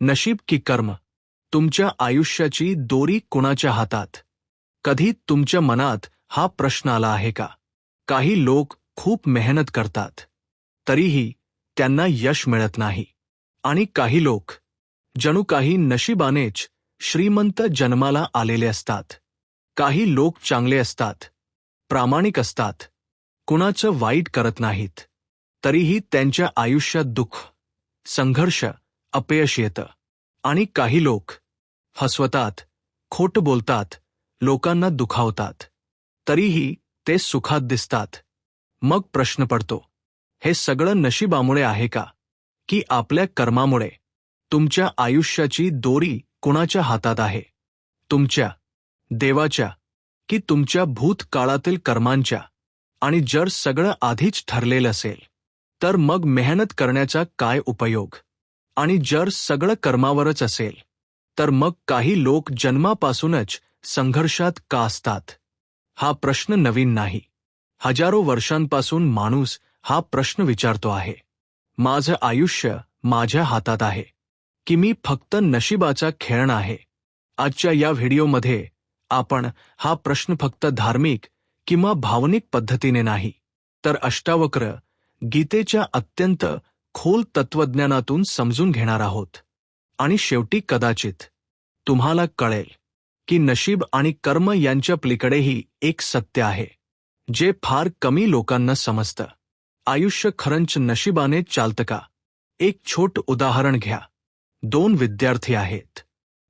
नशीब की कर्म? तुमच्या आयुष्याची दोरी कुणाच्या हातात? कधी तुमच्या मनात हा प्रश्न आला आहे का? काही लोक खूप मेहनत करतात, तरीही त्यांना यश मिळत नाही. आणि काही लोक जणू काही नशिबानेच श्रीमंत जन्माला आलेले असतात. काही लोक चांगले असतात, प्रामाणिक असतात, कुणाचं वाईट करत नाहीत, तरीही त्यांच्या आयुष्यात दुःख, संघर्ष, अपयश येतं. आणि काही लोक हसवतात, खोटं बोलतात, लोकांना दुखावतात, तरीही ते सुखात दिसतात. मग प्रश्न पडतो, हे सगळं नशिबामुळे आहे का, की आपल्या कर्मामुळे? तुमच्या आयुष्याची दोरी कुणाच्या हातात आहे? तुमच्या, देवाच्या, की तुमच्या भूतकाळातील कर्मांच्या? आणि जर सगळं आधीच ठरलेलं असेल, तर मग मेहनत करण्याचा काय उपयोग? आणि जर सगळं कर्मावरच असेल, तर मग काही लोक जन्मापासूनच संघर्षात का असतात? हा प्रश्न नवीन नाही. हजारो वर्षांपासून माणूस हा प्रश्न विचारतो आहे. माझं आयुष्य माझ्या हातात आहे, की मी फक्त नशिबाचा खेळणा आहे? आजच्या या व्हिडिओमध्ये आपण हा प्रश्न फक्त धार्मिक किंवा भावनिक पद्धतीने नाही, तर अष्टावक्र गीतेच्या अत्यंत खोल तत्वज्ञानातून समजून घेणार आहोत. आणि शेवटी कदाचित तुम्हाला कळेल की नशीब आणि कर्म यांच्या पलीकडेही एक सत्य आहे, जे फार कमी लोकांना समजतं. आयुष्य खरंच नशिबाने चालतं का? एक छोटं उदाहरण घ्या. दोन विद्यार्थी आहेत.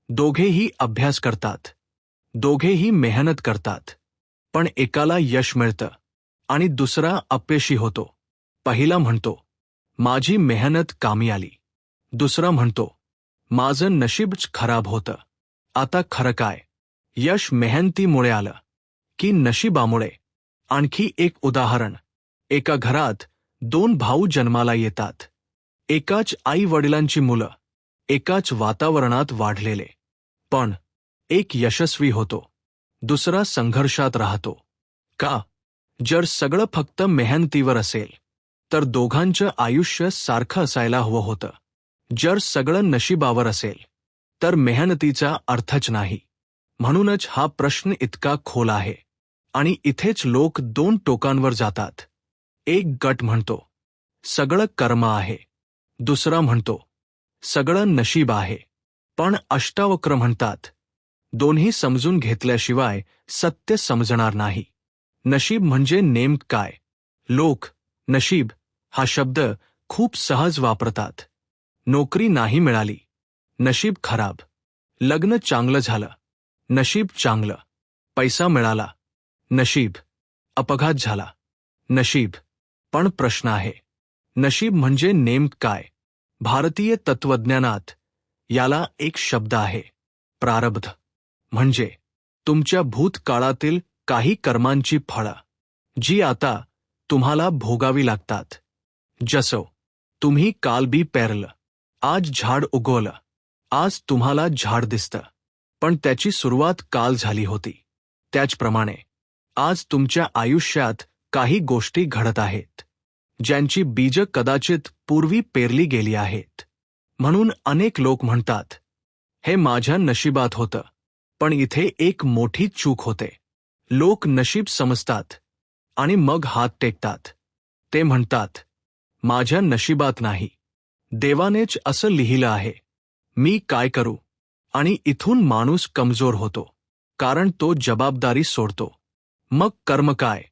दोघेही अभ्यास करतात, दोघेही मेहनत करतात, पण एकाला यश मिळतं आणि दुसरा अपयशी होतो. पहिला म्हणतो, माझी मेहनत कामी आली. दुसरा म्हणतो, माझं नशीबच खराब होतं. आता खरं काय? यश मेहनतीमुळे आलं की नशिबामुळे? आणखी एक उदाहरण. एका घरात दोन भाऊ जन्माला येतात. एकाच आई वडिलांची मुलं, एकाच वातावरणात वाढलेले. पण एक यशस्वी होतो, दुसरा संघर्षात राहतो. का? जर सगळं फक्त मेहनतीवर असेल, तर दोघांचं आयुष्य सारखं असायला हवं होतं. जर सगळं नशिबावर असेल, तर मेहनतीचा अर्थच नाही. म्हणूनच हा प्रश्न इतका खोल आहे. आणि इथेच लोक दोन टोकांवर जातात. एक गट म्हणतो, सगळं कर्म आहे. दुसरा म्हणतो, सगळं नशीब आहे. पण अष्टावक्र म्हणतात, दोन्ही समजून घेतल्याशिवाय सत्य समजणार नाही. नशीब म्हणजे नेमकं काय? लोक नशीब हा शब्द खूप सहज वापरतात. नोकरी नाही मिळाली, नशीब खराब. लग्न चांगलं झालं, नशीब चांगलं. पैसा मिळाला, नशीब. अपघात झाला, नशीब. पण प्रश्न आहे, नशीब म्हणजे नेमकं काय? भारतीय तत्वज्ञानात याला एक शब्द आहे, प्रारब्ध. म्हणजे तुमच्या भूतकाळातील काही कर्मांची फळं, जी आता तुम्हाला भोगावी लागतात. जसं तुम्ही काल बी पेरलं, आज झाड उगवलं. आज तुम्हाला झाड दिसतं, पण त्याची सुरुवात काल झाली होती. त्याचप्रमाणे आज तुमच्या आयुष्यात काही गोष्टी घडत आहेत, ज्यांची बीजं कदाचित पूर्वी पेरली गेली आहेत. म्हणून अनेक लोक म्हणतात, हे माझ्या नशिबात होतं. पण इथे एक मोठी चूक होते. लोक नशीब समजतात आणि मग हात टेकतात. ते म्हणतात, माझ्या नशिबात नाही, देवानेच असं लिहिलं आहे, मी काय करू? आणि इथून माणूस कमजोर होतो, कारण तो जबाबदारी सोडतो. मग कर्म काय?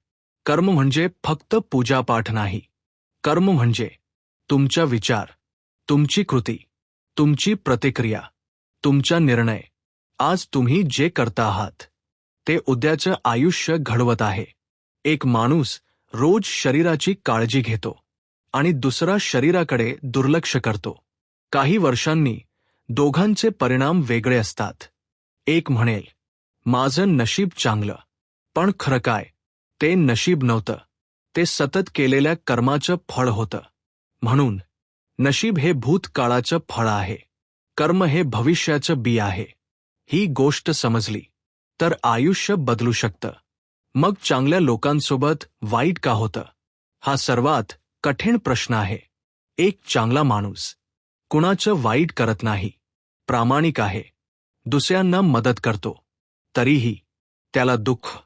कर्म म्हणजे फक्त पूजापाठ नाही. कर्म म्हणजे तुमचा विचार, तुमची कृती, तुमची प्रतिक्रिया, तुमचा निर्णय. आज तुम्ही जे करता आहात, ते उद्याचं आयुष्य घडवत आहे. एक माणूस रोज शरीराची काळजी घेतो आणि दुसरा शरीराकडे दुर्लक्ष करतो. काही वर्षांनी दोघांचे परिणाम वेगळे असतात. एक म्हणेल, माझं नशीब चांगलं. पण खरं काय? ते नशीब नव्हतं, ते सतत केलेल्या कर्माचं फळ होतं. म्हणून नशीब हे भूतकाळाचं फळ आहे, कर्म हे भविष्याचं बी आहे. ही गोष्ट समजली तर आयुष्य बदलू शकतं. मग चांगल्या लोकांसोबत वाईट का होतं? हा सर्वात कठीण प्रश्न आहे. एक चांगला माणूस कुणाचं वाईट करत नाही, प्रामाणिक आहे, दुसऱ्यांना मदत करतो, तरीही त्याला दुःख,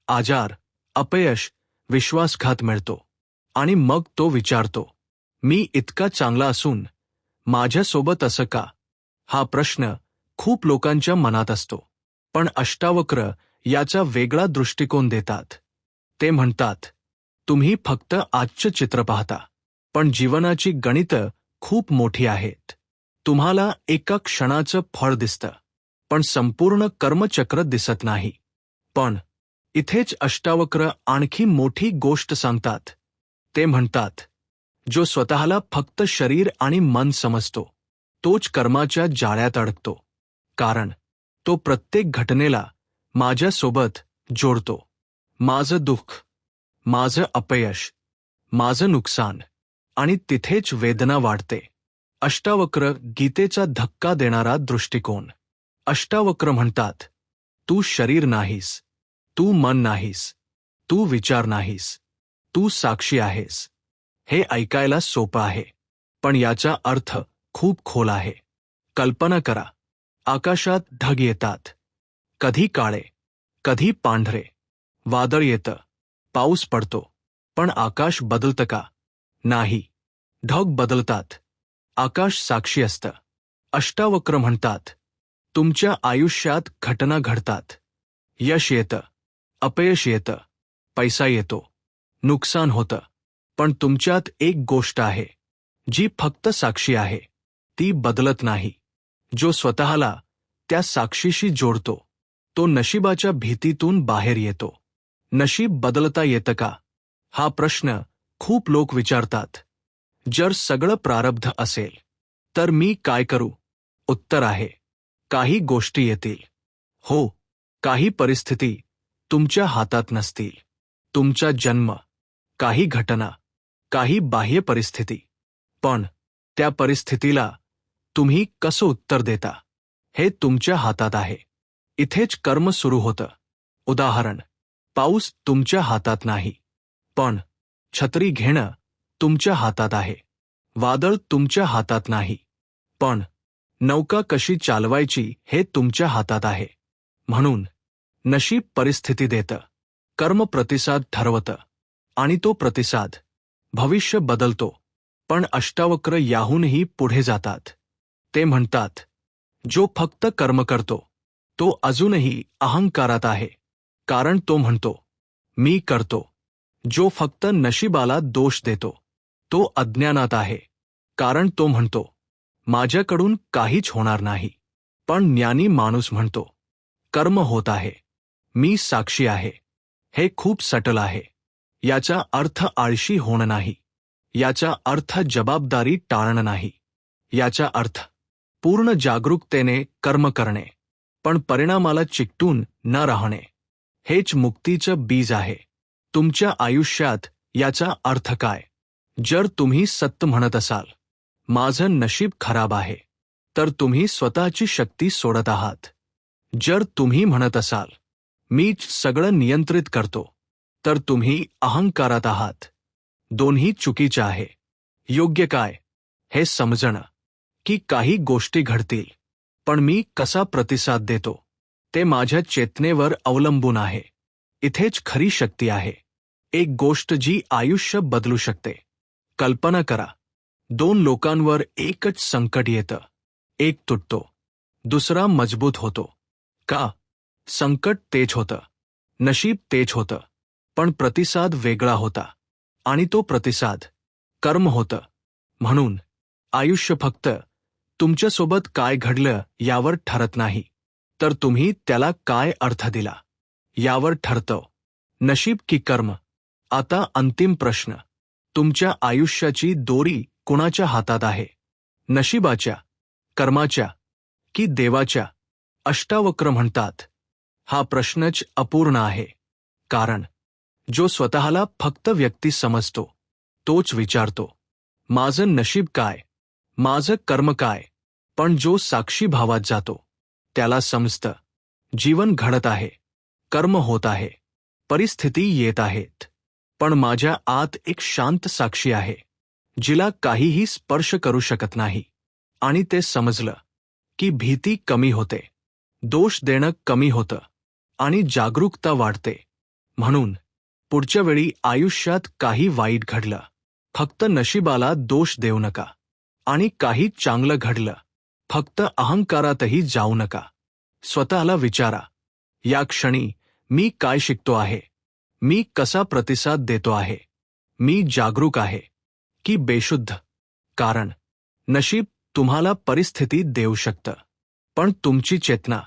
आजार, अपयश, विश्वासघात मिळतो. आणि मग तो विचारतो, मी इतका चांगला असून माझ्यासोबत असं का? हा प्रश्न खूप लोकांच्या मनात असतो. पण अष्टावक्र याचा वेगळा दृष्टिकोन देतात. ते म्हणतात, तुम्ही फक्त आजचं चित्र पाहता, पण जीवनाची गणितं खूप मोठी आहेत. तुम्हाला एका क्षणाचं फळ दिसतं, पण संपूर्ण कर्मचक्र दिसत नाही. पण इथेच अष्टावक्र आणखी मोठी गोष्ट सांगतात. ते म्हणतात, जो स्वतःला फक्त शरीर आणि मन समजतो, तोच कर्माच्या जाळ्यात अडकतो. कारण तो प्रत्येक घटनेला माझ्यासोबत जोडतो. माझं दुःख, माझं अपयश, माझं नुकसान, आणि तिथेच वेदना वाढते. अष्टावक्र गीतेचा धक्का देणारा दृष्टिकोन. अष्टावक्र म्हणतात, तू शरीर नाहीस, तू मन नाहीस, तू विचार नाहीस, तू साक्षी आहेस. हे ऐकायला सोपं आहे, पण याचा अर्थ खूप खोल आहे. कल्पना करा, आकाशात ढग येतात, कधी काळे, कधी पांढरे, वादळ येतं, पाऊस पडतो, पण आकाश बदलतं का? नाही. ढग बदलतात, आकाश साक्षी असतं. अष्टावक्र म्हणतात, तुमच्या आयुष्यात घटना घडतात, यश येतं, अपयश येतं, पैसा येतो, नुकसान होतं, पण तुमच्यात एक गोष्ट आहे, जी फक्त साक्षी आहे, ती बदलत नाही. जो स्वतःला त्या साक्षीशी जोडतो, तो नशिबाच्या भीतीतून बाहेर येतो. नशीब बदलता येतं का? हा प्रश्न खूप लोक विचारतात. जर सगळं प्रारब्ध असेल, तर मी काय करू? उत्तर आहे, काही गोष्टी येतील. हो, काही परिस्थिती तुमच्या हातात नसतील. तुमचा जन्म, काही घटना, काही बाह्य परिस्थिती. पण त्या परिस्थितीला तुम्ही कसं उत्तर देता, हे तुमच्या हातात आहे. इथेच कर्म सुरू होतं. उदाहरण, पाऊस तुमच्या हातात नाही, पण छत्री घेणं तुमच्या हातात आहे. वादळ तुमच्या हातात नाही, पण नौका कशी चालवायची हे तुमच्या हातात आहे. म्हणून नशीब परिस्थिती देतं, कर्म प्रतिसाद ठरवतं, आणि तो प्रतिसाद भविष्य बदलतो. पण अष्टावक्र याहूनही पुढे जातात. ते म्हणतात, जो फक्त कर्म करतो, तो अजूनही अहंकारात आहे. कारण तो म्हणतो, मी करतो. जो फक्त नशिबाला दोष देतो, तो अज्ञानात आहे. कारण तो म्हणतो, माझ्याकडून काहीच होणार नाही. पण ज्ञानी माणूस म्हणतो, कर्म होत आहे, मी साक्षी आहे. हे खूप सटल आहे. याचा अर्थ आळशी होणं नाही. याचा अर्थ जबाबदारी टाळणं नाही. याचा अर्थ पूर्ण जागरूकतेने कर्म करणे, पण परिणामाला चिकटून न राहणे. हेच मुक्तीचं बीज आहे. तुमच्या आयुष्यात याचा अर्थ काय? जर तुम्ही सत्य म्हणत असाल, माझं नशीब खराब आहे, तर तुम्ही स्वतःची शक्ती सोडत आहात. जर तुम्ही म्हणत असाल, मीच सगळं नियंत्रित करतो, तर तुम्ही अहंकारात आहात. दोन्ही चुकीचं आहे. योग्य काय? हे समजणं, की काही गोष्टी घडतील, पण मी कसा प्रतिसाद देतो, ते माझ्या चेतनेवर अवलंबून आहे. इथेच खरी शक्ती आहे. एक गोष्ट जी आयुष्य बदलू शकते. कल्पना करा, दोन लोकांवर एकच संकट येतं. एक तुटतो, दुसरा मजबूत होतो. का? संकट तेच होतं, नशीब तेच होतं, पण प्रतिसाद वेगळा होता. आणि तो प्रतिसाद कर्म होतं. म्हणून आयुष्य फक्त तुमच्यासोबत काय घडलं यावर ठरत नाही, तर तुम्ही त्याला काय अर्थ दिला यावर ठरतं. नशीब की कर्म? आता अंतिम प्रश्न. तुमच्या आयुष्याची दोरी कुणाच्या हातात आहे? नशिबाच्या, कर्माच्या की देवाच्या? अष्टावक्र म्हणतात, हा प्रश्नच अपूर्ण आहे. कारण जो स्वतःला फक्त व्यक्ती समजतो, तोच विचारतो, माझं नशीब काय, माझं कर्म काय? पण जो साक्षी भावात जातो, त्याला समजतं, जीवन घडत आहे, कर्म होत आहे, परिस्थिती येत आहेत, पण माझ्या आत एक शांत साक्षी आहे, जिला काहीही स्पर्श करू शकत नाही. आणि ते समजलं की भीती कमी होते, दोष देणं कमी होतं आणि जागरूकता वाढते. म्हणून पुढच्या वेळी आयुष्यात काही वाईट घडलं, फक्त नशिबाला दोष देऊ नका. आणि काही चांगलं घडलं, फक्त अहंकारातही जाऊ नका. स्वतःला विचारा, या क्षणी मी काय शिकतो आहे? मी कसा प्रतिसाद देतो आहे? मी जागरूक आहे की बेशुद्ध? कारण नशीब तुम्हाला परिस्थिती देऊ शकतं, पण तुमची चेतना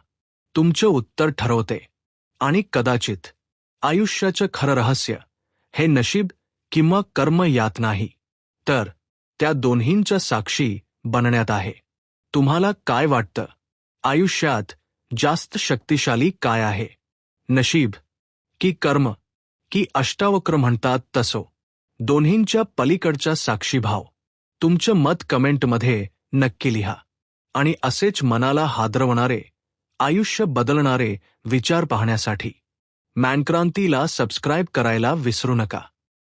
तुमचं उत्तर ठरवते. आणि कदाचित आयुष्याचं खरं रहस्य हे नशीब किंवा कर्म यात नाही, तर त्या दोन्हींच्या साक्षी बनण्यात आहे. तुम्हाला काय वाटतं, आयुष्यात जास्त शक्तिशाली काय आहे, नशीब की कर्म की अष्टावक्र म्हणतात तसो दोन्हींच्या पलीकडचा साक्षीभाव? तुमचं मत कमेंटमध्ये नक्की लिहा. आणि असेच मनाला हादरवणारे, आयुष्य बदलणारे विचार पाहण्यासाठी मॅनक्रांतीला सबस्क्राईब करायला विसरू नका.